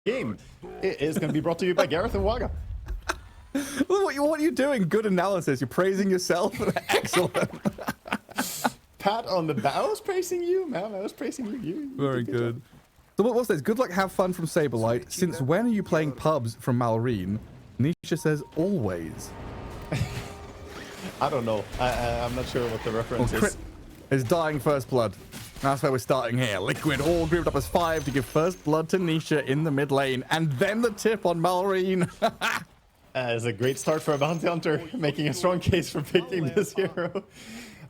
game is going to be brought to you by Gareth and Waga. What are you doing? Good analysis. You're praising yourself. Excellent. Pat on the bow. I was praising you, man. I was praising you. Very good. So what's this? Good luck, have fun from Saberlight. Since when are you playing pubs from Malrine? Nisha says always. I don't know. I'm not sure what the reference is. Is dying first blood. That's where we're starting here. Liquid all grouped up as 5 to give first blood to Nisha in the mid lane. And then the tip on Malrine. It's a great start for a bounty hunter, making a strong case for picking this hero.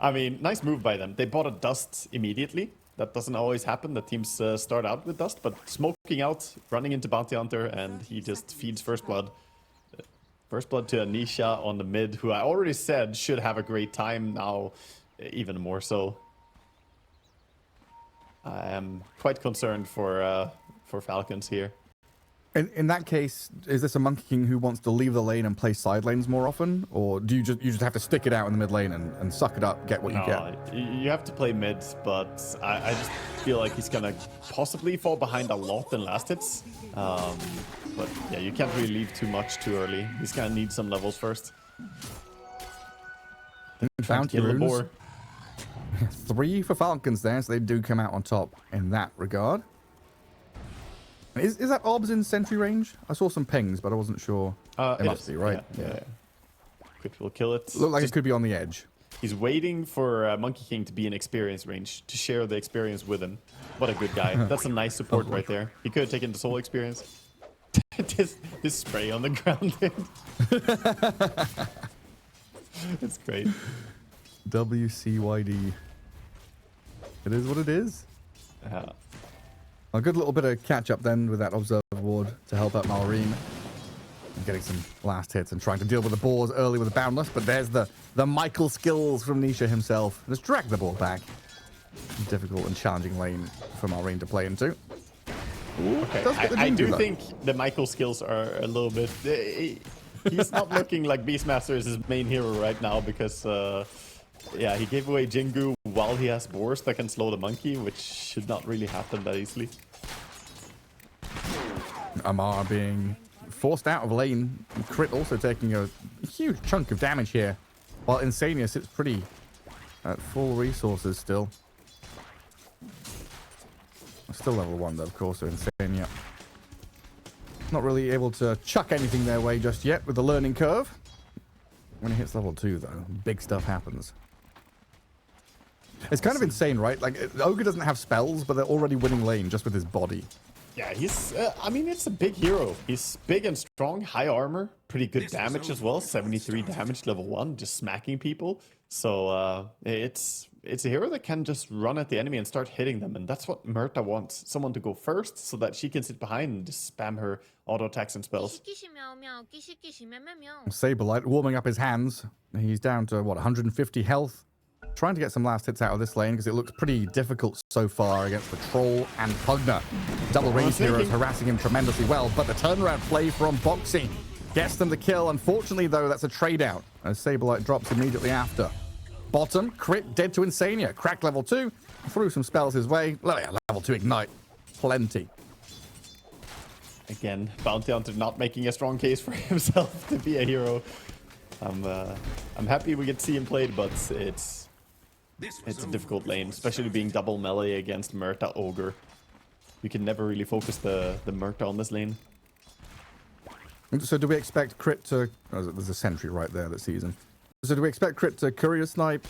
I mean, nice move by them. They bought a dust immediately. That doesn't always happen. The teams start out with dust, but smoking out, running into bounty hunter, and he just feeds first blood. First blood to Anisha on the mid, who I already said should have a great time now, even more so. I am quite concerned for Falcons here. In that case, is this a Monkey King who wants to leave the lane and play side lanes more often, or do you just have to stick it out in the mid lane and suck it up, get what you get? You have to play mid, but I just feel like he's gonna possibly fall behind a lot in last hits. But yeah, you can't really leave too much too early. He's gonna need some levels first. Bounty runes. 3 for Falcons there, so they do come out on top in that regard. Is that Obs in sentry range? I saw some pings, but I wasn't sure. It must be, right? Yeah. Crit will kill it. Look like it could be on the edge. He's waiting for Monkey King to be in experience range to share the experience with him. What a good guy. That's a nice support right there. He could have taken the soul experience. this spray on the ground. It's great. WCYD. It is what it is. A good little bit of catch up then with that Observer Ward to help out Malrine. Getting some last hits and trying to deal with the boars early with the Boundless, but there's the Michael skills from Nisha himself. Let's drag the ball back. Difficult and challenging lane for Malrine to play into. Okay. I do think the Michael skills are a little bit... he's not looking like Beastmaster is his main hero right now because... yeah, he gave away Jingu while he has boars that can slow the monkey, which should not really happen that easily. Amar being forced out of lane. Crit also taking a huge chunk of damage here, while Insania sits pretty at full resources still. Still level 1 though, of course, so Insania. Not really able to chuck anything their way just yet with the learning curve. When he hits level 2 though, big stuff happens. It's kind of insane, right? Like, Ogre doesn't have spells, but they're already winning lane just with his body. Yeah, he's... I mean, it's a big hero. He's big and strong, high armor, pretty good damage as well. 73 damage, level 1, just smacking people. So, it's a hero that can just run at the enemy and start hitting them. And that's what Myrta wants. Someone to go first so that she can sit behind and just spam her auto attacks and spells. Saberlight warming up his hands. He's down to, what, 150 health? Trying to get some last hits out of this lane because it looks pretty difficult so far against the Troll and Pugner. Double range heroes harassing him tremendously well, but the turnaround play from Boxing gets them the kill. Unfortunately, though, that's a trade out as Saberlight drops immediately after. Bottom, Crit dead to Insania. Cracked level 2, threw some spells his way. Level 2 Ignite. Plenty. Again, Bounty Hunter not making a strong case for himself to be a hero. I'm happy we get to see him played, but it's a difficult lane, especially being double melee against Myrta Ogre. You can never really focus the Myrta on this lane. So do we expect Crit to... Oh, there's a sentry right there this season. So do we expect Crit to courier snipe,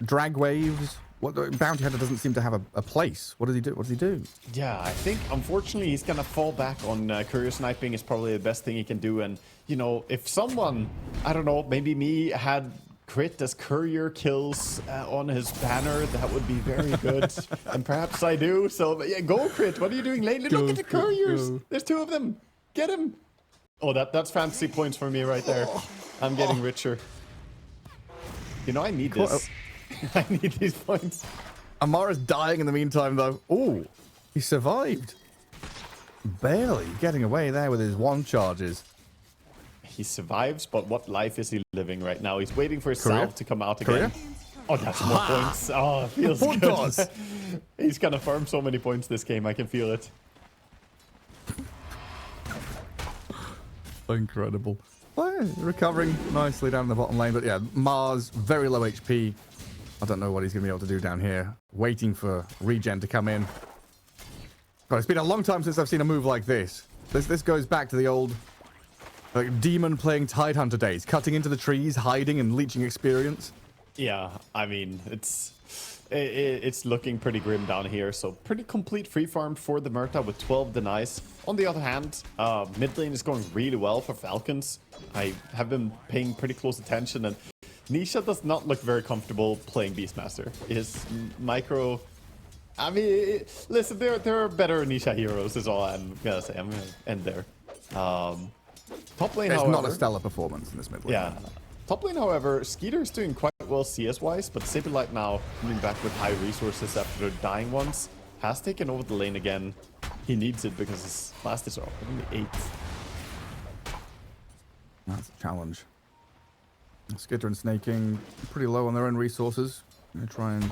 drag waves? Bounty Hunter doesn't seem to have a place. What does he do? What does he do? Yeah, I think unfortunately he's gonna fall back on courier sniping is probably the best thing he can do. And you know, if someone, I don't know, maybe me had Crit as courier kills on his banner, that would be very good. And perhaps I do. So yeah, go Crit. What are you doing lately? Look at the couriers. There's 2 of them. Get him. Oh, that's fantasy points for me right there. I'm getting richer. You know, I need this. I need these points. Amara's dying in the meantime, though. Oh, he survived. Barely getting away there with his 1 charges. He survives, but what life is he living right now? He's waiting for his salve to come out again. Oh, that's more points. Oh, feels good. He's gonna farm so many points this game. I can feel it. Incredible. Well, recovering nicely down the bottom lane, but yeah, Mars, very low HP. I don't know what he's going to be able to do down here. Waiting for regen to come in. But it's been a long time since I've seen a move like this. This goes back to the old like demon playing Tidehunter days, cutting into the trees, hiding and leeching experience. Yeah, I mean, it's looking pretty grim down here. So pretty complete free farm for the Murta with 12 denies. On the other hand, mid lane is going really well for Falcons. I have been paying pretty close attention, and Nisha does not look very comfortable playing Beastmaster. His micro... I mean, listen, there are better Nisha heroes is all I'm gonna say. I'm gonna end there. Top lane, It's however... not a stellar performance in this mid lane. Yeah. Top lane, however, Skeeter is doing quite well CS-wise, but Saberlight now coming back with high resources after dying once. Has taken over the lane again. He needs it because his last is only 8. That's a challenge. Skitter and Snaking pretty low on their own resources. Gonna try and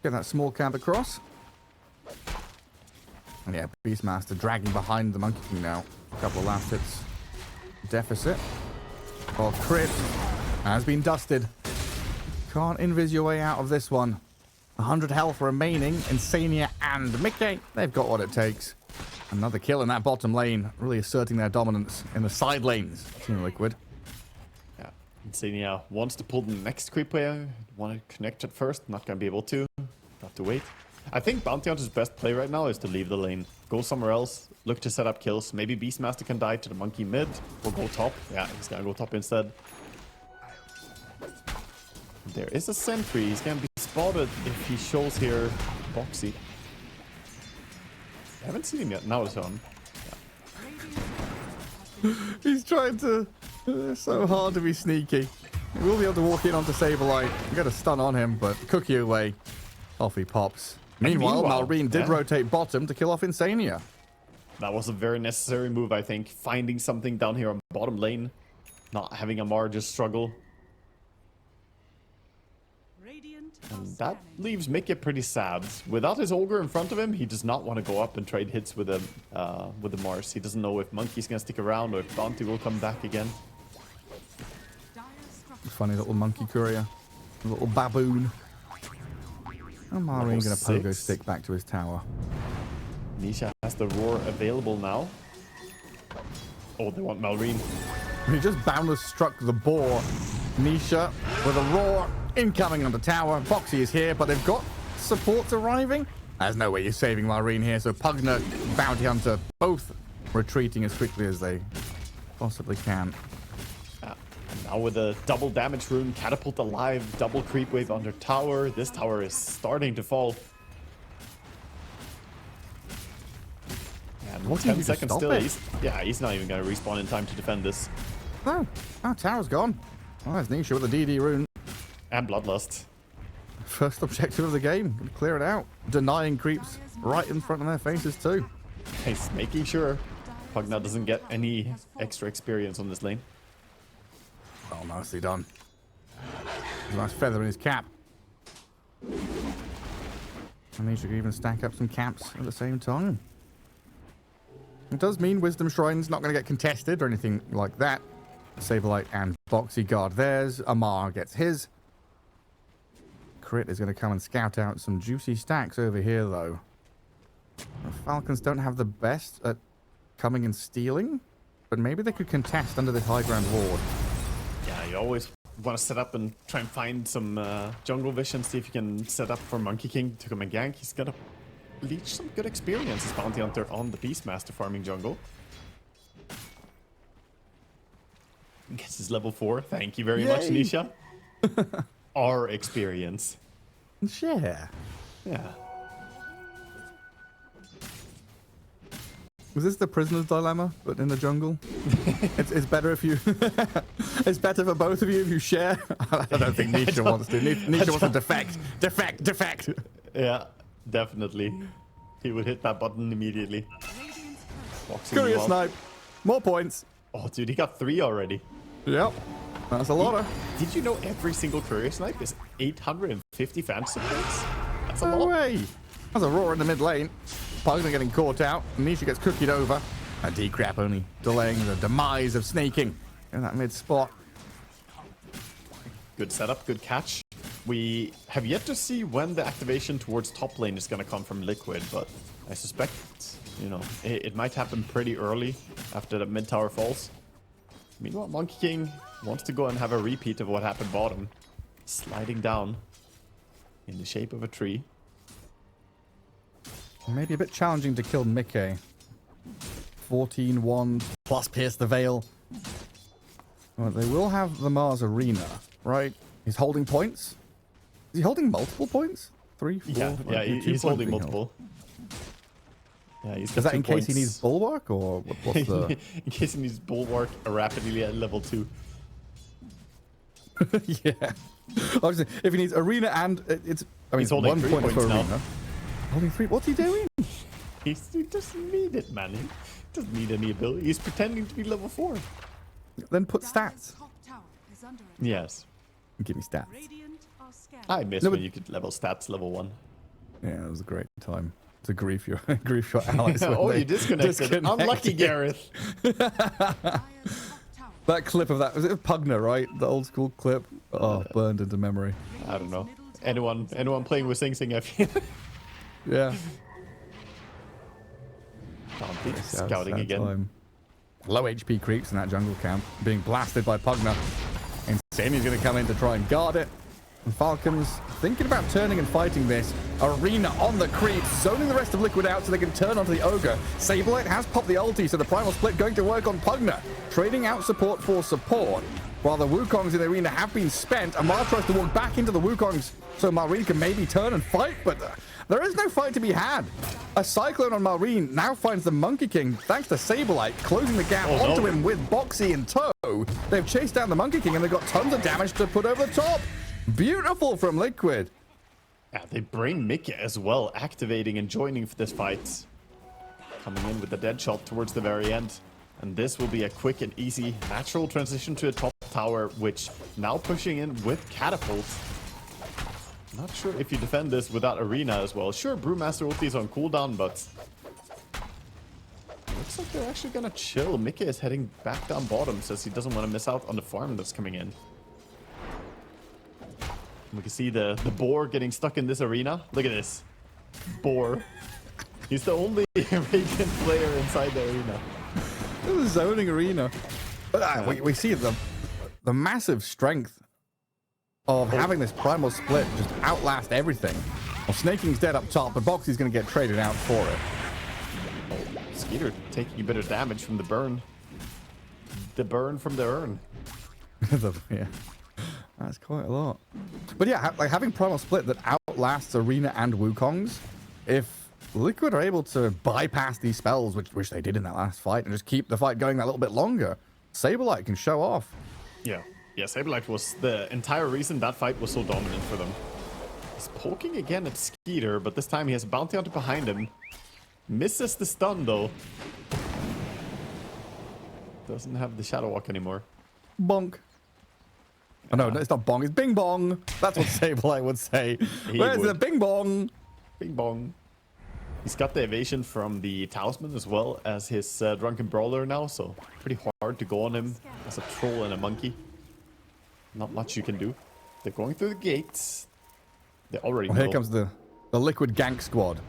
get that small camp across. And yeah, Beastmaster dragging behind the Monkey King now. A couple of last hits. Deficit. Oh, crit has been dusted. Can't invis your way out of this one. 100 health remaining. Insania and Mickey, they've got what it takes. Another kill in that bottom lane, really asserting their dominance in the side lanes. Team Liquid. Yeah, Insania wants to pull the next creep wave. Want to connect it first, not going to be able to. Have to wait. I think Bounty Hunter's best play right now is to leave the lane. Go somewhere else, look to set up kills. Maybe Beastmaster can die to the monkey mid, or go top. Yeah, he's going to go top instead. There is a sentry. He's going to be spotted if he shows here Boxy. I haven't seen him yet. Now it's on. Yeah. He's trying to... It's so hard to be sneaky. He will be able to walk in onto Saberlight. Get a stun on him, but cookie away. Off he pops. Meanwhile, Malrine did rotate bottom to kill off Insania. That was a very necessary move, I think. Finding something down here on bottom lane. Not having Amar just struggle. And that leaves Mickey pretty sad. Without his Ogre in front of him, he does not want to go up and trade hits with the Mars. He doesn't know if Monkey's going to stick around or if Bounty will come back again. Funny little monkey courier. A little baboon. And Marine going to pogo stick back to his tower. Nisha has the roar available now. Oh, they want Malrine. He just boundless struck the boar. Nisha with a roar incoming on the tower. Boxy is here, but they've got supports arriving. There's no way you're saving Marine here, so Pugner, Bounty Hunter, both retreating as quickly as they possibly can. And now with a double damage rune, catapult alive, double creep wave under tower. This tower is starting to fall. And 10 seconds still. He's not even going to respawn in time to defend this. No, our tower's gone. Oh, there's Nisha with the DD rune. And Bloodlust. First objective of the game. Gonna clear it out. Denying creeps right in front of their faces too. He's making sure Pugna doesn't get any extra experience on this lane. Oh, nicely done. A nice feather in his cap. And he should even stack up some caps at the same time. It does mean Wisdom Shrine's not going to get contested or anything like that. Saberlight and Boxy guard theirs. Amar gets his. Crit is going to come and scout out some juicy stacks over here, though. The Falcons don't have the best at coming and stealing, but maybe they could contest under this high ground ward. Yeah, you always want to set up and try and find some jungle vision, see if you can set up for Monkey King to come and gank. He's going to leech some good experience as Bounty Hunter on the Beastmaster farming jungle. Gets his level 4. Thank you very much, Nisha. Our experience. Share. Yeah. Was this the prisoner's dilemma, but in the jungle? It's better if you... it's better for both of you if you share. I don't think Nisha wants to. Nisha wants to defect. Defect. Yeah, definitely. He would hit that button immediately. Courier snipe. More points. Oh, dude, he got 3 already. Yep. That's a lot. Did you know every single courier snipe is 850 fantasy points? That's a lot. No way. That's a roar in the mid lane. Pugner getting caught out. Nisha gets cookied over. A decrap only delaying the demise of snaking in that mid spot. Good setup, good catch. We have yet to see when the activation towards top lane is going to come from Liquid, but I suspect, you know, it might happen pretty early after the mid tower falls. Meanwhile, Monkey King wants to go and have a repeat of what happened bottom. Sliding down in the shape of a tree. Maybe a bit challenging to kill Mickey. 14-1 plus pierce the veil. Well, they will have the Mars Arena, right? He's holding points. Is he holding multiple points? 3, 4? Yeah, he's holding multiple. Yeah, he's got Is that 2 in case points. he needs Bulwark, or what's the... In case he needs Bulwark rapidly at level 2. Yeah. Obviously, if he needs Arena and... it's. I mean, He's holding 1 3 point points for now. Arena. Holding 3? What's he doing? He doesn't need it, man. He doesn't need any ability. He's pretending to be level 4. Then put stats. Yes. Give me stats. I miss when you could level stats level 1. Yeah, it was a great time to grief your allies. Oh, you disconnected. Unlucky, Gareth. That clip of that, was it Pugner, right? The old school clip. Oh, burned into memory. I don't know. Anyone playing with Sing Sing, I feel. Yeah. Dante scouting again. Time. Low HP creeps in that jungle camp, being blasted by Pugner. And Sammy's going to come in to try and guard it. And Falcons thinking about turning and fighting this. Arena on the creep, zoning the rest of Liquid out so they can turn onto the Ogre. Saberlight has popped the ulti, so the primal split going to work on Pugner. Trading out support for support. While the Wukongs in the arena have been spent, Amar tries to walk back into the Wukongs so Malrine can maybe turn and fight, but there is no fight to be had. A Cyclone on Malrine now finds the Monkey King, thanks to Saberlight, closing the gap onto him with Boxy in tow. They've chased down the Monkey King and they've got tons of damage to put over the top. Beautiful from Liquid. Yeah, they bring Mickey as well, activating and joining for this fight. Coming in with the dead shot towards the very end. And this will be a quick and easy natural transition to a top tower, which now pushing in with Catapult. Not sure if you defend this without Arena as well. Sure, Brewmaster ulti is on cooldown, but looks like they're actually gonna chill. Mickey is heading back down bottom, says he doesn't want to miss out on the farm that's coming in. We can see the boar getting stuck in this arena. Look at this. Boar. He's the only Radiant player inside the arena. This is a zoning arena. But we see the massive strength of having this primal split just outlast everything. Well, Snaking's dead up top, but Boxy's going to get traded out for it. Oh, Skeeter taking a bit of damage from the burn. The burn from the urn. Yeah. That's quite a lot. But yeah, like having primal split that outlasts Arena and Wukongs, if Liquid are able to bypass these spells, which they did in that last fight, and just keep the fight going that little bit longer, Saberlight can show off. Yeah. Yeah, Saberlight was the entire reason that fight was so dominant for them. He's poking again at Skeeter, but this time he has a bounty hunter behind him. Misses the stun though. Doesn't have the Shadow Walk anymore. Bonk. Oh, no, it's not bong, it's bing bong. That's what Saberlight would say. Where's the bing bong? Bing bong. He's got the evasion from the Talisman as well as his Drunken Brawler now, so pretty hard to go on him as a troll and a monkey. Not much you can do. They're going through the gates. They already know. Here comes the Liquid gank squad.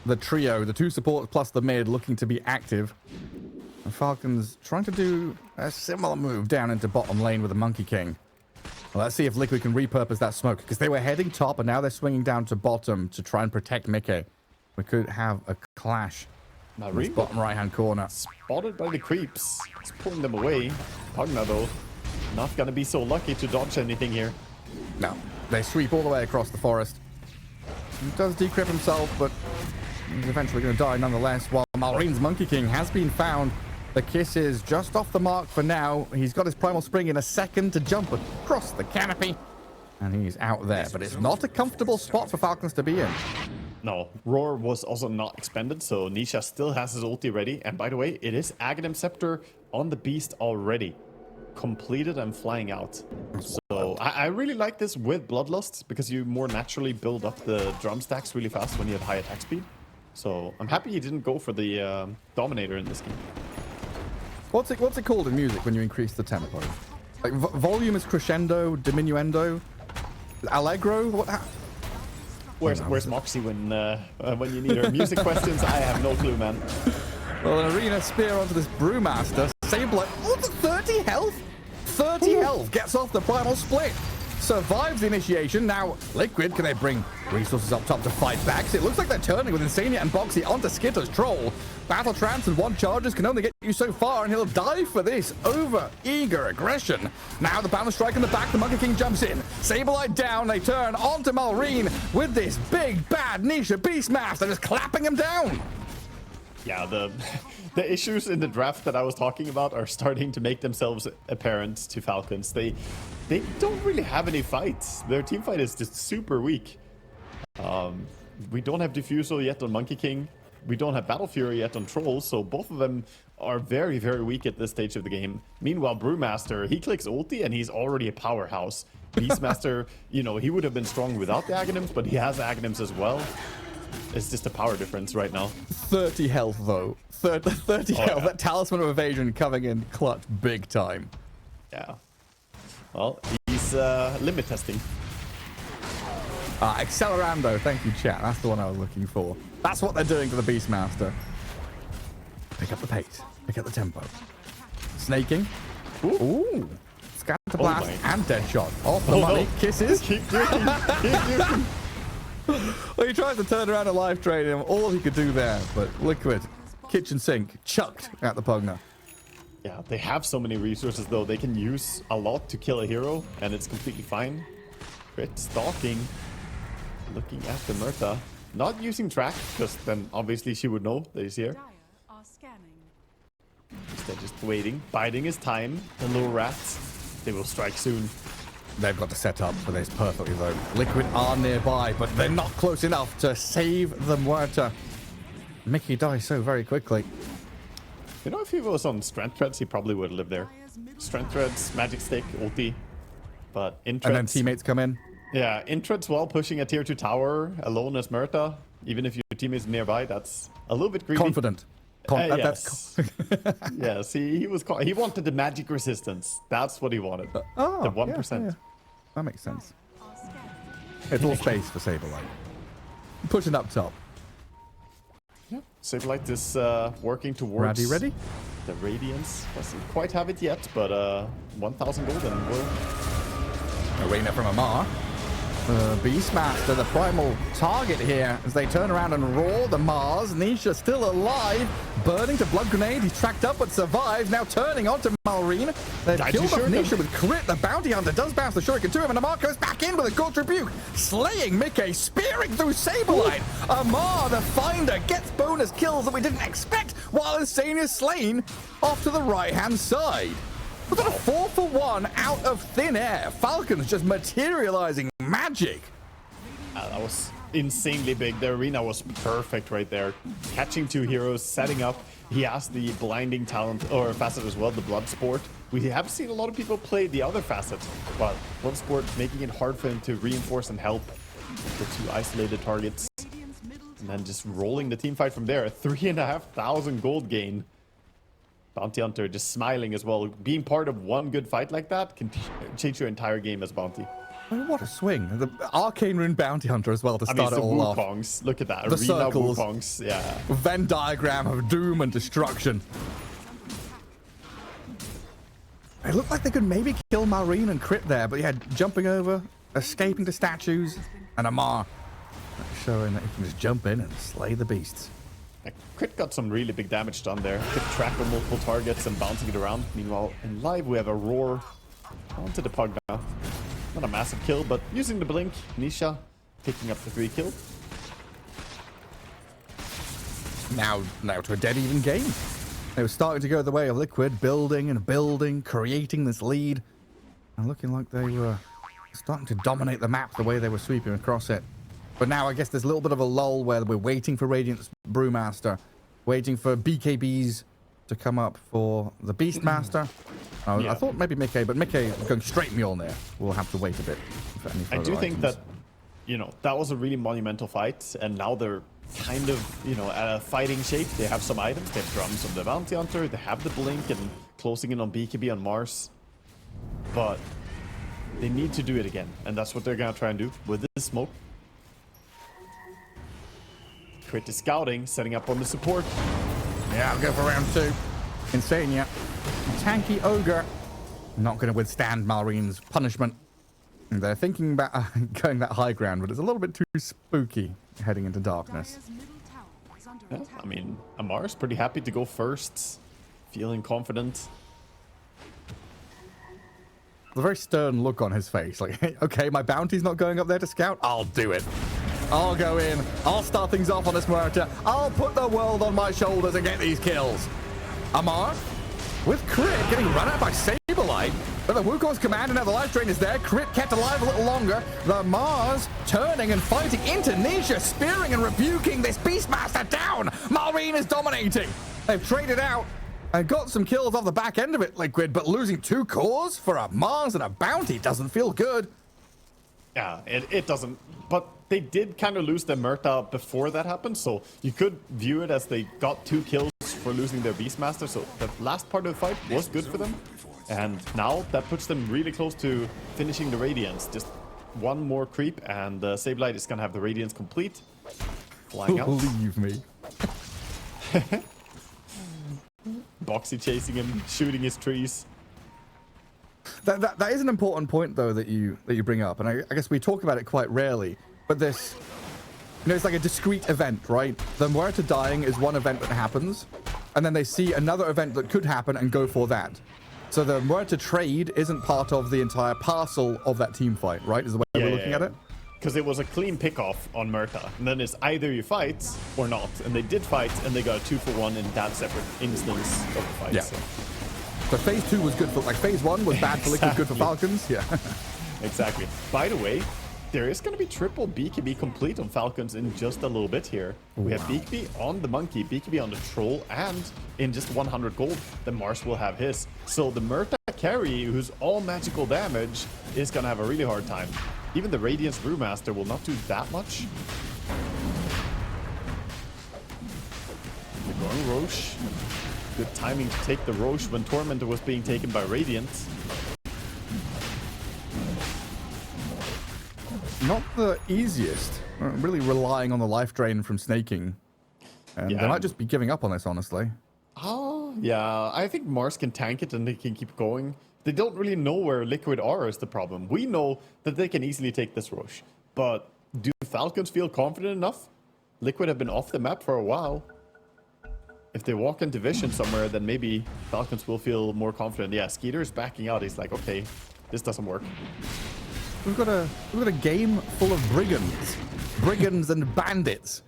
The trio, the 2 supports plus the mid looking to be active. And Falcons trying to do a similar move down into bottom lane with the Monkey King. Well, let's see if Liquid can repurpose that smoke, because they were heading top and now they're swinging down to bottom to try and protect Mickey. We could have a clash in this bottom right-hand corner. Spotted by the creeps. He's pulling them away. Pugna, though, not going to be so lucky to dodge anything here. No, they sweep all the way across the forest. He does decrypt himself, but he's eventually going to die nonetheless, while Malrine's Monkey King has been found. The kiss is just off the mark for now. He's got his Primal Spring in a second to jump across the canopy. And he's out there, but it's not a comfortable spot for Falcons to be in. No, Roar was also not expended, so Nisha still has his ulti ready. And by the way, it is Aghanim Scepter on the beast already. Completed and flying out. So I really like this with Bloodlust, because you more naturally build up the drum stacks really fast when you have high attack speed. So I'm happy he didn't go for the Dominator in this game. What's it called in music when you increase the tempo? Like volume is crescendo, diminuendo, allegro. Where's Moxie when you need her? Music questions? I have no clue, man. Well, an arena spear onto this Brewmaster. Sableye, what's 30 health? 30 health gets off the primal split. Survives the initiation. Now, Liquid, can they bring resources up top to fight back? 'Cause it looks like they're turning with Insania and Boxy onto Skitter's Troll. Battle Trance and one charges can only get you so far, and he'll die for this over-eager aggression. Now the Bound Strike in the back, the Monkey King jumps in. Sableye down, they turn onto Malrine with this big, bad Nisha Beastmaster just clapping him down. Yeah, the issues in the draft that I was talking about are starting to make themselves apparent to Falcons. They don't really have any fights. Their team fight is just super weak. We don't have Diffusal yet on Monkey King. We don't have Battle Fury yet on Trolls, so both of them are very, very weak at this stage of the game. Meanwhile, Brewmaster, he clicks ulti and he's already a powerhouse. Beastmaster, you know, he would have been strong without the Aghanims, but he has Aghanims as well. It's just a power difference right now. 30 health, though. 30 health. Yeah. That Talisman of Evasion coming in clutch big time. Yeah. Well, he's limit testing. Accelerando, thank you, chat. That's the one I was looking for. That's what they're doing to the Beastmaster. Pick up the pace. Pick up the tempo. Snaking. Ooh. Scatter Blast and Deadshot. Off the money. No. Kisses. Keep drinking. Keep drinking. Well, he tries to turn around a life trade and all he could do there, but Liquid, kitchen sink, chucked at the Pugna. Yeah, they have so many resources though. They can use a lot to kill a hero, and it's completely fine. Crit stalking, looking at the Murta, not using track, because then obviously she would know that he's here. Instead, just waiting, biding his time. The little rats, they will strike soon. They've got to set up for this perfectly, though. Liquid are nearby, but they're not close enough to save the Muerta. Mickey dies so very quickly. You know, if he was on Strength Threads, he probably would have lived there. Strength Threads, Magic Stick, ulti. But in and then teammates come in. Yeah, in Threads while pushing a tier 2 tower alone as Murta, even if your team is nearby, that's a little bit greedy. Confident. Yes. Yes, he wanted the magic resistance. That's what he wanted. The 1%. Yeah. That makes sense. It's all space for Sableye. Pushing up top. Yeah, Sableye is working towards ready? The Radiance. Doesn't quite have it yet, but 1,000 gold and we'll... Arena from Amar. Beastmaster, the primal target here, as they turn around and roar the Mars. Nisha still alive, burning to Blood Grenade. He's tracked up but survives. Now turning onto Malrine. They've killed off Nisha with crit. The Bounty Hunter does bounce the Shuriken to him, and Amar goes back in with a Gorge Rebuke, slaying Mickey, spearing through Sableye. Amar, the Finder, gets bonus kills that we didn't expect, while Insane is slain off to the right-hand side. Was that a 4-for-1 out of thin air? Falcons just materializing magic. That was insanely big. The arena was perfect right there. Catching two heroes, setting up. He has the blinding talent or facet as well, the Bloodsport. We have seen a lot of people play the other facet, but Bloodsport making it hard for him to reinforce and help the two isolated targets. And then just rolling the team fight from there. 3,500 gold gain. Bounty Hunter just smiling as well. Being part of one good fight like that can change your entire game as Bounty. Oh, what a swing. The Arcane Rune Bounty Hunter as well to start it all off. Wukongs. Look at that. The Arena circles. Wukongs. Yeah. Venn diagram of doom and destruction. It looked like they could maybe kill Malrine and crit there, but he had jumping over, escaping to statues, and Amar showing that he can just jump in and slay the beasts. Crit got some really big damage done there. Could track on multiple targets and bouncing it around. Meanwhile, in live, we have a roar onto the Pug now. Not a massive kill, but using the blink, Nisha picking up the 3 kill. Now to a dead even game. They were starting to go the way of Liquid, building and building, creating this lead. And looking like they were starting to dominate the map the way they were sweeping across it. But now I guess there's a little bit of a lull where we're waiting for Radiant's Brewmaster, waiting for BKBs to come up for the Beastmaster. I thought maybe Mickey, but Mickey going straight Mjolnir. We'll have to wait a bit for any further I do think items. that, you know, that was a really monumental fight, and now they're kind of, you know, at a fighting shape. They have some items. They have drums on the Bounty Hunter. They have the Blink and closing in on BKB on Mars. But they need to do it again. And that's what they're going to try and do with this smoke. Crit is scouting, setting up on the support. Yeah, I'll go for round 2. Insania. Tanky Ogre. Not going to withstand Malrine's punishment. And they're thinking about going that high ground, but it's a little bit too spooky heading into darkness. Yeah, I mean, Amar's pretty happy to go first. Feeling confident. A very stern look on his face. Like, okay, my bounty's not going up there to scout. I'll do it. I'll go in. I'll start things off on this Muerta. I'll put the world on my shoulders and get these kills. Amar, with Crit getting run out by Saberlight. But the Wukong's command and now the life drain is there. Crit kept alive a little longer. The Mars turning and fighting into Nisha, spearing and rebuking this Beastmaster down. Malrine is dominating. They've traded out and got some kills off the back end of it, Liquid, but losing 2 cores for a Mars and a bounty doesn't feel good. Yeah, it doesn't. But they did kind of lose their Murta before that happened, so you could view it as they got 2 kills for losing their Beastmaster, so the last part of the fight was good for them. And now that puts them really close to finishing the Radiance. Just one more creep, and Saberlight is going to have the Radiance complete. Flying out. Believe me. Boxy chasing him, shooting his trees. That is an important point, though, that you bring up, and I guess we talk about it quite rarely. But this, you know, it's like a discrete event, right? The Muerta dying is one event that happens, and then they see another event that could happen and go for that. So the Muerta trade isn't part of the entire parcel of that team fight, right? Is the way we're looking at it? Because it was a clean pick-off on Murta, and then it's either you fight or not. And they did fight, and they got a 2-for-1 in that separate instance of the fight. Yeah. So phase 2 was good for, like, phase 1 was bad for Liquid, good for Falcons. Yeah. Exactly. By the way, there is going to be triple BKB complete on Falcons in just a little bit here. We have BKB on the Monkey, BKB on the Troll, and in just 100 gold, the Mars will have his. So the Murta carry, who's all magical damage, is going to have a really hard time. Even the Radiance Brewmaster will not do that much. They're going Roche. Good timing to take the Roche when Tormentor was being taken by Radiance. Not the easiest. Really relying on the life drain from snaking. And they might just be giving up on this, honestly. Oh, yeah. I think Mars can tank it and they can keep going. They don't really know where Liquid are is the problem. We know that they can easily take this Roche. But do Falcons feel confident enough? Liquid have been off the map for a while. If they walk into Vision somewhere, then maybe Falcons will feel more confident. Yeah, Skeeter's backing out. He's like, okay, this doesn't work. We've got a game full of brigands and bandits.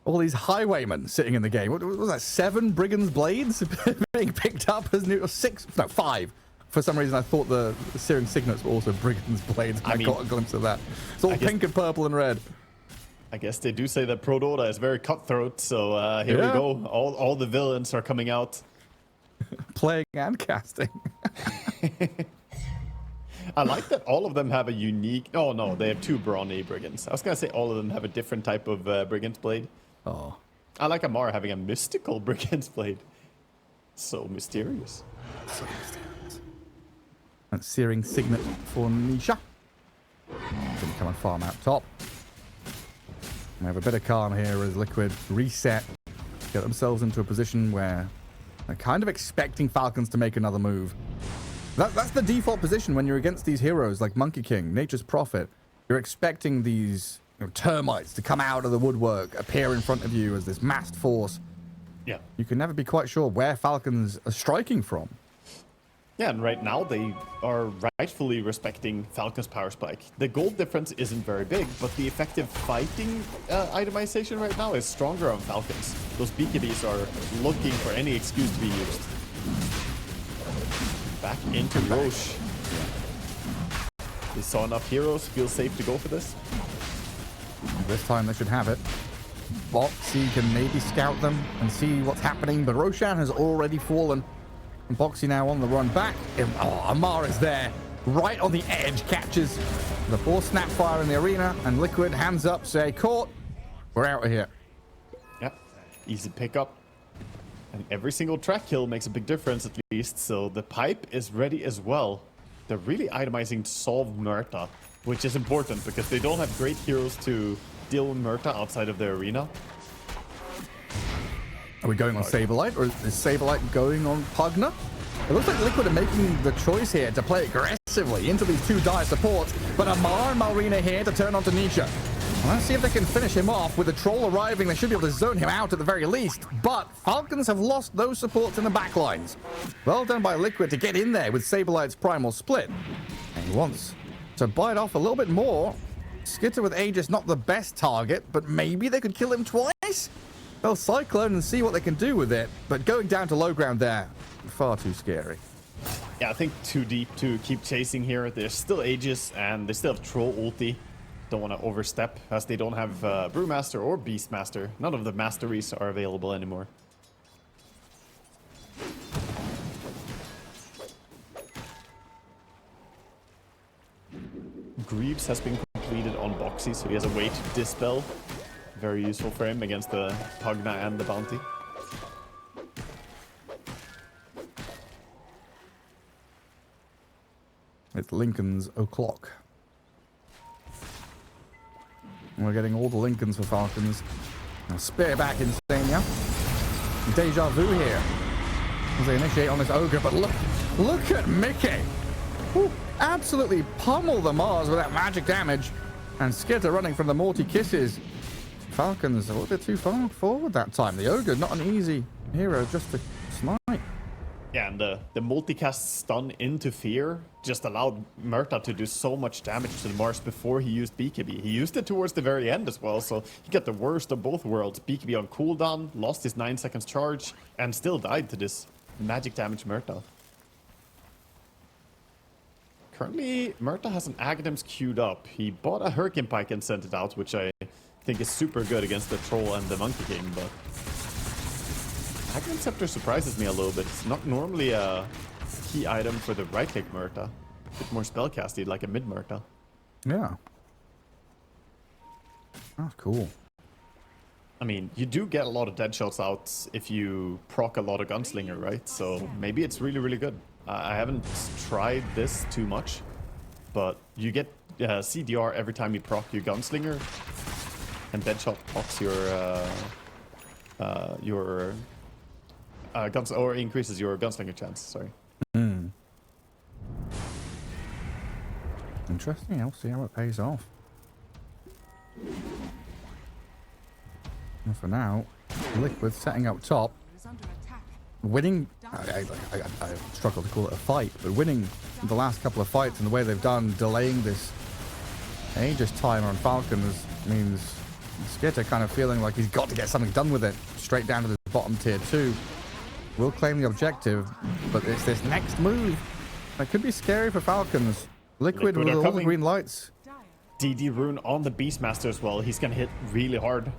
All these highwaymen sitting in the game. What was that? 7 brigands blades being picked up as new, 6? No, 5. For some reason, I thought the Searing Signets were also brigands blades. I got a glimpse of that. It's all pink and purple and red. I guess they do say that Pro Dota is very cutthroat. So here we go. All the villains are coming out, playing and casting. I like that all of them have a unique... Oh, no, they have 2 Brawny Brigands. I was going to say all of them have a different type of Brigand's Blade. Oh. I like Amar having a mystical Brigand's Blade. So mysterious. So mysterious. And Searing Signet for Nisha. Gonna come and farm out top. We have a bit of calm here as Liquid reset. Get themselves into a position where they're kind of expecting Falcons to make another move. That's the default position when you're against these heroes like Monkey King, Nature's Prophet. You're expecting these termites to come out of the woodwork, appear in front of you as this massed force. Yeah. You can never be quite sure where Falcons are striking from. Yeah, and right now they are rightfully respecting Falcon's power spike. The gold difference isn't very big, but the effective fighting itemization right now is stronger on Falcons. Those BKBs are looking for any excuse to be used. Back into Roche. They saw enough heroes, feel safe to go for this. This time they should have it. Boxy can maybe scout them and see what's happening, but Roshan has already fallen. And Boxy now on the run back. Oh, Amar is there, right on the edge, catches the 4 Snapfire in the arena, and Liquid hands up, say, caught, we're out of here. easy pickup. And every single track kill makes a big difference at least, so the pipe is ready as well. They're really itemizing to solve Murta, which is important because they don't have great heroes to deal with Murta outside of the arena. Are we going on Saberlight, or is Saberlight going on Pugna? It looks like Liquid are making the choice here to play aggressively into these two dire supports, but Amar and Malrina here to turn onto Nisha. Let's see if they can finish him off. With the troll arriving, they should be able to zone him out at the very least. But Falcons have lost those supports in the backlines. Well done by Liquid to get in there with Saberlight's primal split. And he wants to bite off a little bit more. Skitter with Aegis not the best target, but maybe they could kill him twice? They'll Cyclone and see what they can do with it. But going down to low ground there, far too scary. Yeah, I think too deep to keep chasing here. There's still Aegis and they still have Troll ulti. Don't want to overstep as they don't have Brewmaster or Beastmaster. None of the masteries are available anymore. Greaves has been completed on Boxy, so he has a way to dispel. Very useful for him against the Pugna and the Bounty. It's Lincoln's o'clock. We're getting all the Lincolns for Falcons. Now spear back Insania. Deja vu here as they initiate on this Ogre, but look at Mickey. Woo, absolutely pummel the Mars with that magic damage. And Skitter running from the Morty Kisses. Falcons a little bit too far forward that time. The Ogre, not an easy hero just to snipe. Yeah, and the multicast stun into Fear just allowed Murta to do so much damage to the Mars before he used BKB. He used it towards the very end as well, so he got the worst of both worlds. BKB on cooldown, lost his 9 seconds charge, and still died to this magic damage Murta. Currently, Murta has an Aghanim's queued up. He bought a Hurricane Pike and sent it out, which I think is super good against the Troll and the Monkey King, but Aghanim Scepter surprises me a little bit. It's not normally a key item for the right-click Murta. A bit more spellcasty, like a mid-Murta. Yeah. That's cool. I mean, you do get a lot of dead shots out if you proc a lot of Gunslinger, right? So maybe it's really, really good. I haven't tried this too much, but you get CDR every time you proc your Gunslinger, and Deadshot procs your guns, or increases your Gunslinger chance. Sorry. Interesting. I'll see how it pays off. And for now, Liquid setting up top. Winning, I struggle to call it a fight, but winning the last couple of fights and the way they've done, delaying this Aegis time on Falcons means Skitter kind of feeling like he's got to get something done with it. Straight down to the bottom tier 2. Will claim the objective, but it's this next move that could be scary for Falcons. Liquid with all the green lights. DD rune on the Beastmaster as well. He's gonna hit really hard.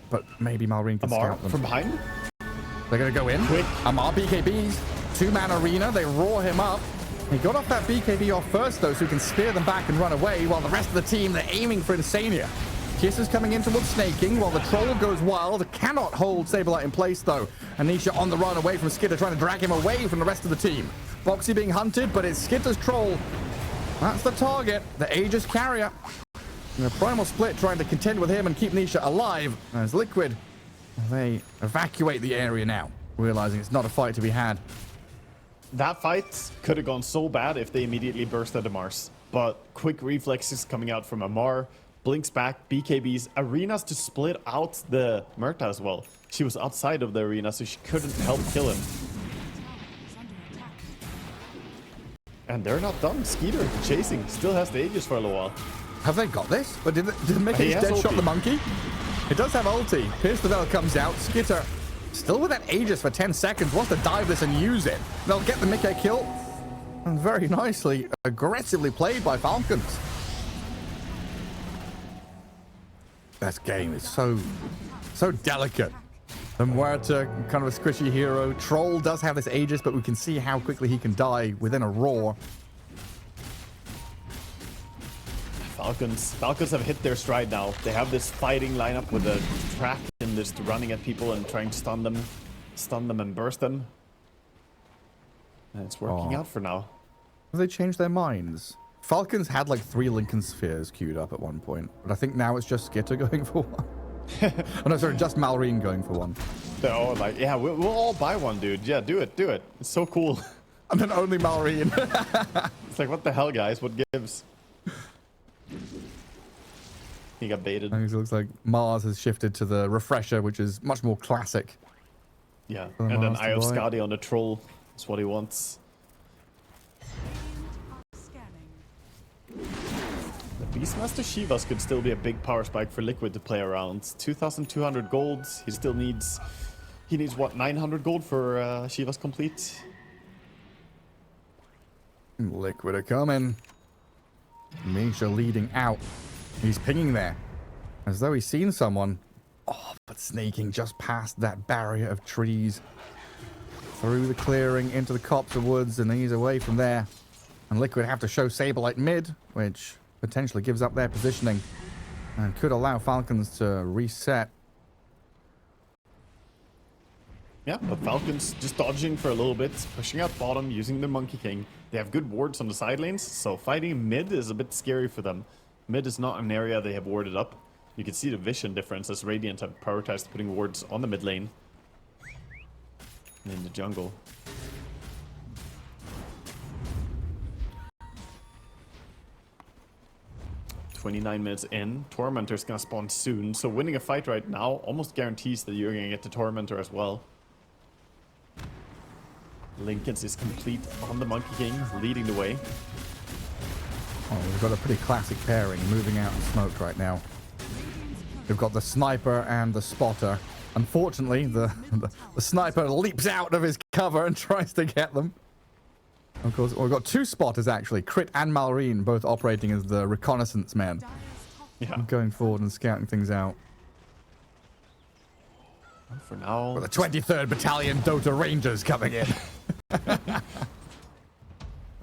But maybe Malrine can scout them. From behind. They're going to go in. Quick. Amar BKBs. 2-man arena. They roar him up. He got off that BKB off first, though, so he can spear them back and run away, while the rest of the team, they're aiming for Insania. Kiss is coming in towards Snaking, while the Troll goes wild. Cannot hold Saberlight in place, though. Anisha on the run away from Skitter, trying to drag him away from the rest of the team. Boxy being hunted, but it's Skitter's Troll. That's the target. The Aegis carrier. And the Primal Split trying to contend with him and keep Nisha alive. As Liquid, they evacuate the area now, realizing it's not a fight to be had. That fight could have gone so bad if they immediately bursted the Mars. But quick reflexes coming out from Amar, blinks back, BKBs, arenas to split out the Murta as well. She was outside of the arena, so she couldn't help kill him. And they're not done. Skeeter chasing, still has the Aegis for a little while. Have they got this? But did Mickey dead shot the monkey? It does have ulti. Pierce the Veil comes out. Skitter still with that Aegis for 10 seconds. Wants to dive this and use it. They'll get the Mickey kill. And very nicely, aggressively played by Falcons. This game is so delicate. The Muerta, kind of a squishy hero. Troll does have this Aegis, but we can see how quickly he can die within a roar. Falcons have hit their stride now. They have this fighting lineup with the Track and and just running at people and trying to stun them and burst them. And it's working out for now. Have they changed their minds? Falcons had like 3 Lincoln Spheres queued up at one point, but I think now it's just Skitter going for one. Oh no, sorry, just Malrine going for one. They're all like, yeah, we'll all buy one, dude. Yeah, do it. It's so cool. And then only Malrine. It's like, what the hell, guys? What gives? He got baited. I think it looks like Mars has shifted to the Refresher, which is much more classic. Yeah, and then Eye of Skadi on the Troll. That's what he wants. The Beastmaster Shivas could still be a big power spike for Liquid to play around. 2,200 gold. He still needs... He needs, what, 900 gold for Shivas complete? Liquid are coming. Misha leading out. He's pinging there. As though he's seen someone. Oh, but sneaking just past that barrier of trees. Through the clearing, into the copse of woods, and he's away from there. And Liquid have to show Saberlight mid, which potentially gives up their positioning. And could allow Falcons to reset. Yeah, but Falcons just dodging for a little bit, pushing out bottom, using the Monkey King. They have good wards on the side lanes, so fighting mid is a bit scary for them. Mid is not an area they have warded up. You can see the vision difference as Radiant have prioritized putting wards on the mid lane. And in the jungle. "29 minutes in. Tormentor's gonna spawn soon, so winning a fight right now almost guarantees that you're gonna get the Tormentor as well. Lincoln's is complete on the Monkey King, leading the way. Oh, we've got a pretty classic pairing moving out in smoke right now. We've got the sniper and the spotter. Unfortunately, the sniper leaps out of his cover and tries to get them. Of course, we've got 2 spotters actually, Crit and Malrine, both operating as the reconnaissance men. Yeah. Going forward and scouting things out. For now... With the 23rd Battalion Dota Rangers coming in.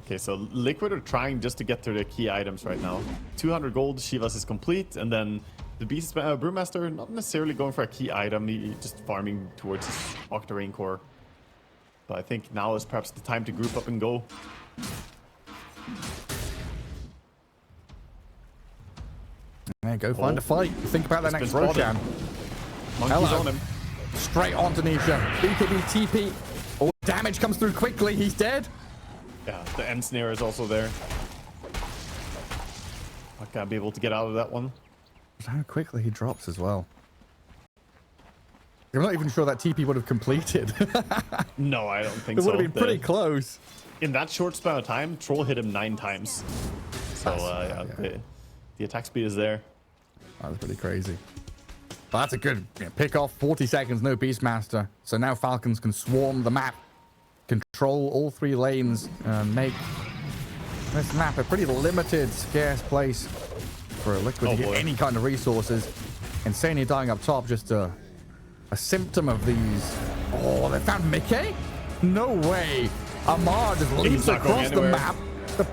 Okay, so Liquid are trying just to get to their key items right now. 200 gold, Shivas is complete, and then the Brewmaster not necessarily going for a key item, he just farming towards his Octarine core. But I think now is perhaps the time to group up and go. Yeah, go find a fight. Think about that next Roshan. Monkey's on him. Straight onto Nisha. BKB TP. Oh, damage comes through quickly. He's dead. Yeah, the end snare is also there. Not gonna be able to get out of that one. How quickly he drops as well. I'm not even sure that TP would have completed. No, I don't think so. It would have been pretty close. In that short span of time, Troll hit him 9 times. So, yeah. The attack speed is there. That was pretty crazy. But that's a good pick off. 40 seconds, no Beastmaster. So now Falcons can swarm the map, control all 3 lanes, and make this map a pretty limited, scarce place for a Liquid to get any kind of resources. Insanely dying up top, just a symptom of these. Oh, they found Mickey? No way. Amar just leaps across the map.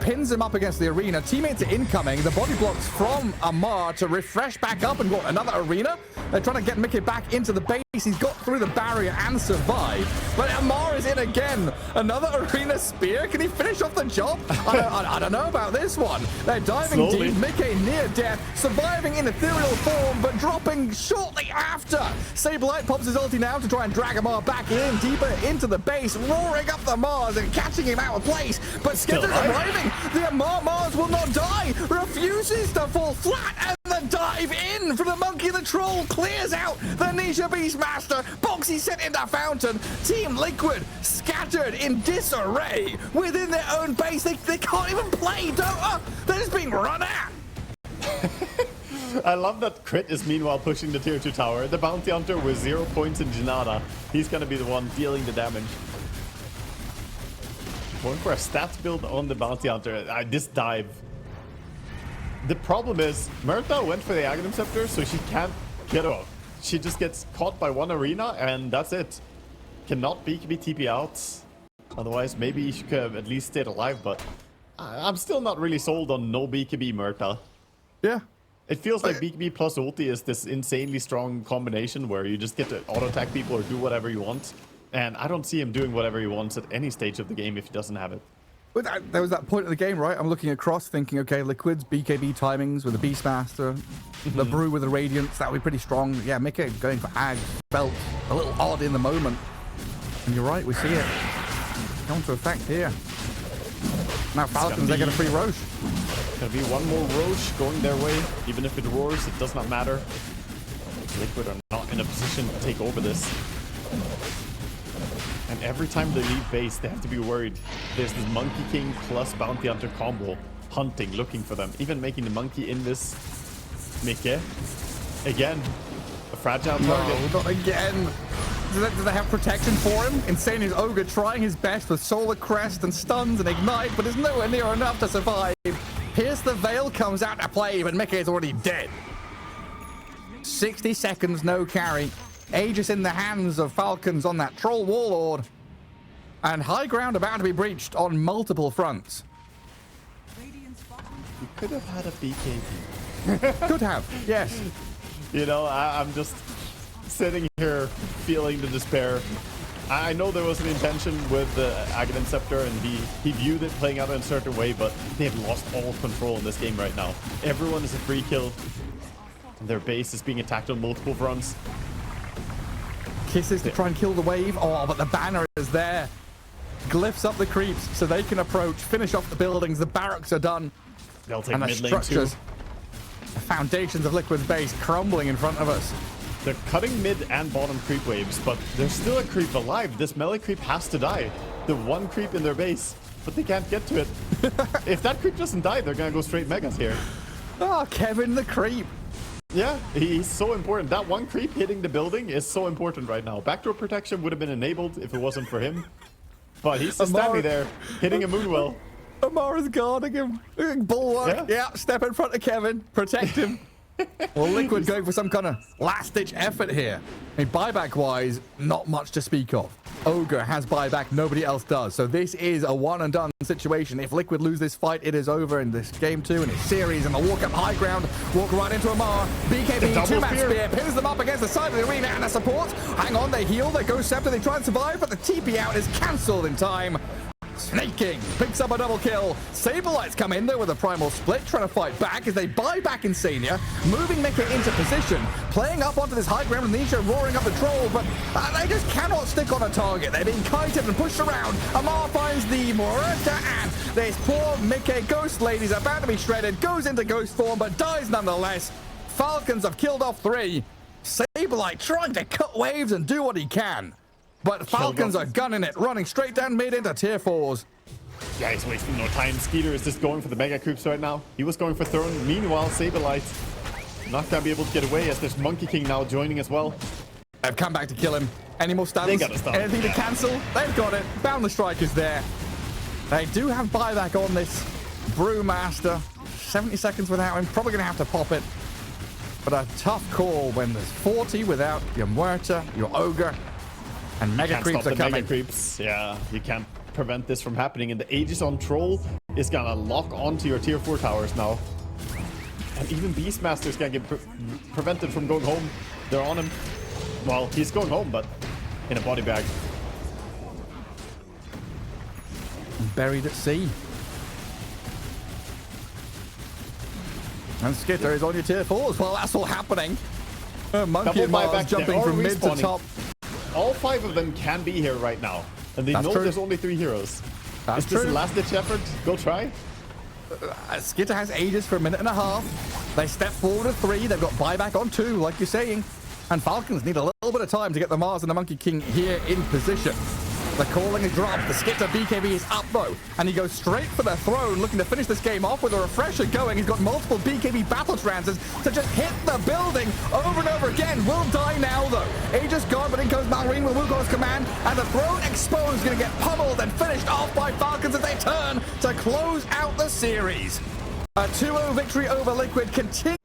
Pins him up against the arena. Teammates are incoming. The body blocks from Amar to refresh back up and got another arena. They're trying to get Mickey back into the base. He's got through the barrier and survived. But Amar is in again. Another arena spear. Can he finish off the job? I don't know about this one. They're diving deep. Mickey near death. Surviving in ethereal form, but dropping shortly after. Saberlight pops his ulti now to try and drag Amar back in, deeper into the base, roaring up the Mars and catching him out of place. But Skitter's arriving. The Mars will not die. Refuses to fall flat, and the dive in for the Monkey. The Troll clears out the Nisha Beastmaster. Boxy sent in that fountain. Team Liquid scattered in disarray within their own base. They can't even play Dota. They're just being run at. I love that Crit is meanwhile pushing the tier 2 tower. The Bounty Hunter with 0 points in Janata. He's gonna be the one dealing the damage. Going for a stats build on the Bounty Hunter. This dive. The problem is, Myrta went for the Aghanim Scepter, so she can't get off. She just gets caught by 1 arena, and that's it. Cannot BKB TP out. Otherwise, maybe she could have at least stayed alive, but I'm still not really sold on no BKB Myrta. Yeah. It feels like BKB plus ulti is this insanely strong combination where you just get to auto-attack people or do whatever you want. And I don't see him doing whatever he wants at any stage of the game if he doesn't have it. But there was that point of the game, right? I'm looking across thinking, okay, Liquid's BKB timings with the Beastmaster, the Brew with the Radiance, that would be pretty strong. Yeah, Mika going for Ag felt a little odd in the moment. And you're right, we see it come to effect here. Now Falcons, they get a free Roche. Gonna be one more Roche going their way. Even if it roars, it does not matter. Liquid are not in a position to take over this. And every time they leave base, they have to be worried. There's this Monkey King plus Bounty Hunter combo hunting, looking for them. Even making the Monkey in this Mike. Again, a fragile target. No, not again. Do they have protection for him? Insane is Ogre trying his best with Solar Crest and stuns and Ignite, but it's nowhere near enough to survive. Pierce the Veil comes out to play, but Mika is already dead. 60 seconds, no carry. Aegis in the hands of Falcons on that Troll Warlord. And high ground about to be breached on multiple fronts. You could have had a BKB. Could have, yes. You know, I'm just sitting here feeling the despair. I know there was an intention with the Aghanim Scepter, and he viewed it playing out in a certain way, but they have lost all control in this game right now. Everyone is a free kill. And their base is being attacked on multiple fronts. Kisses to try and kill the wave. Oh, but the banner is there. Glyphs up the creeps so they can approach, finish off the buildings. The barracks are done. They'll take and the mid lane structures, too. the foundations of Liquid's base crumbling in front of us. They're cutting mid and bottom creep waves, but there's still a creep alive. This melee creep has to die. The one creep in their base, but they can't get to it. If that creep doesn't die, they're gonna go straight megas here. Oh, Kevin the creep. Yeah, he's so important. That one creep hitting the building is so important right now. Backdoor protection would have been enabled if it wasn't for him. But he's just standing there, hitting a Moonwell. Amara's guarding him. Bulwark. Yeah, step in front of Kevin. Protect him. Well, Liquid going for some kind of last-ditch effort here. I mean, buyback-wise, not much to speak of. Ogre has buyback, nobody else does. So this is a one-and-done situation. If Liquid lose this fight, it is over in this game 2 in this series. And the walk up high ground, walk right into Amara. BKB, two-man spear, pins them up against the side of the arena, and the support. Hang on, they heal, they go scepter, they try and survive, but the TP out is cancelled in time. Snake King picks up a double kill. Saberlights come in there with a primal split, trying to fight back as they buy back Insania, moving Mika into position, playing up onto this high ground with Nisha roaring up the troll, but they just cannot stick on a target. They're being kited and pushed around. Amar finds the Morata, and this poor Mika Ghost Lady's about to be shredded, goes into ghost form, but dies nonetheless. Falcons have killed off 3. Saberlight trying to cut waves and do what he can. But Falcons are gunning it, running straight down mid into tier 4s. Yeah, he's wasting no time. Skeeter is just going for the mega creeps right now. He was going for Throne. Meanwhile, Saberlight not gonna be able to get away as there's Monkey King now joining as well. They've come back to kill him. Any more stuns? They gotta stun. Anything to cancel? They've got it. Boundless Strike is there. They do have buyback on this Brewmaster. 70 seconds without him. Probably gonna have to pop it. But a tough call when there's 40 without your Muerta, your Ogre. And mega creeps are coming. Mega creeps, yeah, you can't prevent this from happening. And the Aegis on Troll is gonna lock onto your tier 4 towers now. And even Beastmaster's gonna get prevented from going home. They're on him. Well, he's going home, but in a body bag. Buried at sea. And Skitter is on your tier 4s. Well, that's all happening. Monkey and Mars jumping from mid to top. All 5 of them can be here right now. And they know there's only 3 heroes. That's Is this a last-ditch effort? Go try. Skitter has Aegis for a minute and a half. They step forward to 3. They've got buyback on 2, like you're saying. And Falcons need a little bit of time to get the Mars and the Monkey King here in position. The calling is dropped. The Skitter BKB is up, though. And he goes straight for the throne, looking to finish this game off with a refresher going. He's got multiple BKB battle trances to just hit the building over and over again. Will die now, though. Aegis gone, but in comes Malrine with Wukong's command. And the throne exposed, going to get pummeled and finished off by Falcons as they turn to close out the series. A 2-0 victory over Liquid continues.